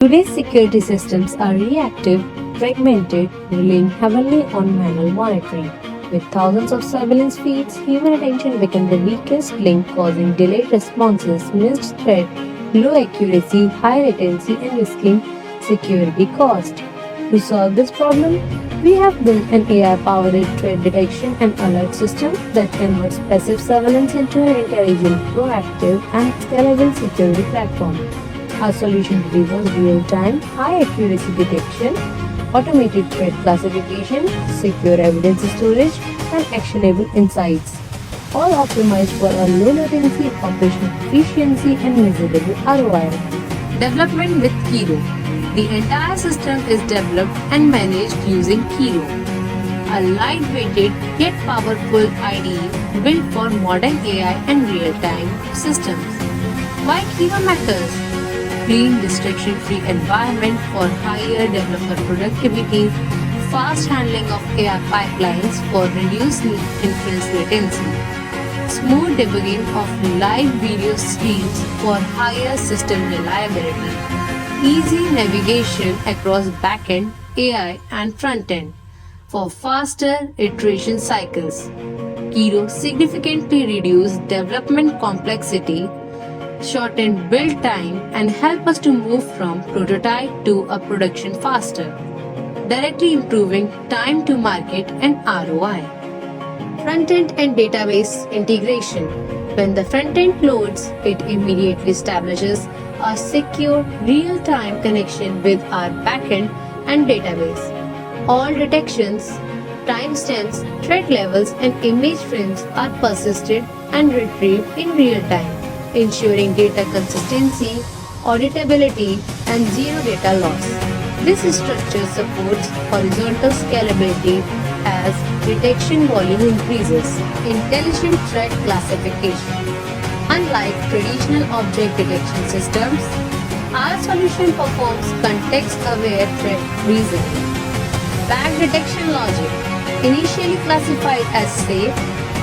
Today's security systems are reactive, fragmented, relying heavily on manual monitoring. With thousands of surveillance feeds, human attention becomes the weakest link, causing delayed responses, missed threat, low accuracy, high latency, and risking security cost. To solve this problem, we have built an AI-powered threat detection and alert system that converts passive surveillance into an intelligent, proactive, and scalable security platform. Our solution delivers real-time, high-accuracy detection, automated threat classification, secure evidence storage, and actionable insights, all optimized for a low latency, operational efficiency, and measurable ROI. Development with Kiro. The entire system is developed and managed using Kiro, a light-weighted yet powerful IDE built for modern AI and real-time systems. Why Kiro matters? Clean, distraction-free environment for higher developer productivity, fast handling of AI pipelines for reduced inference latency, smooth debugging of live video streams for higher system reliability, easy navigation across backend, AI and frontend for faster iteration cycles. Kiro significantly reduced development complexity, shorten build time, and help us to move from prototype to a production faster, directly improving time to market and ROI. Front-end and database integration. When the front-end loads, it immediately establishes a secure real-time connection with our backend and database. All detections, timestamps, threat levels, and image frames are persisted and retrieved in real time, ensuring data consistency, auditability, and zero data loss. This structure supports horizontal scalability as detection volume increases. Intelligent threat classification. Unlike traditional object detection systems, our solution performs context-aware threat reasoning. Back detection logic. Initially classified as safe,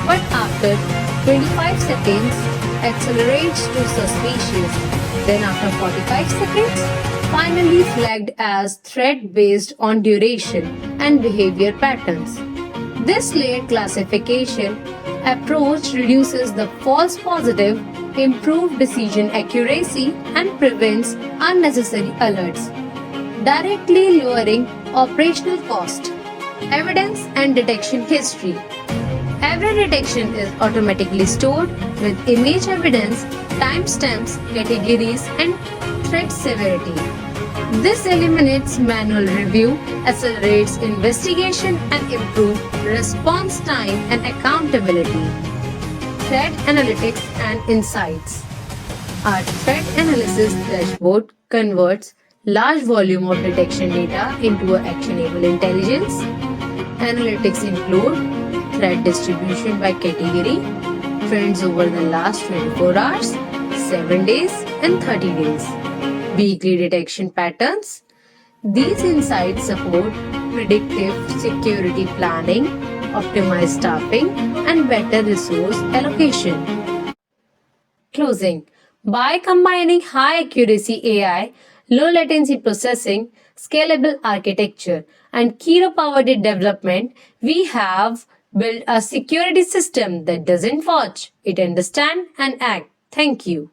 but after 25 seconds, accelerates to suspicious. Then after 45 seconds, finally flagged as threat based on duration and behavior patterns. This layered classification approach reduces the false positive, improves decision accuracy, and prevents unnecessary alerts, directly lowering operational cost. Evidence and detection history. Every detection is automatically stored with image evidence, timestamps, categories, and threat severity. This eliminates manual review, accelerates investigation, and improves response time and accountability. Threat analytics and insights. Our threat analysis dashboard converts large volume of detection data into actionable intelligence. Analytics include threat distribution by category, trends over the last 24 hours, 7 days, and 30 days, weekly detection patterns. These insights support predictive security planning, optimized staffing, and better resource allocation. Closing. By combining high accuracy AI, low latency processing, scalable architecture, and Kiro powered development, we have built a security system that doesn't watch, it understands and act. Thank you.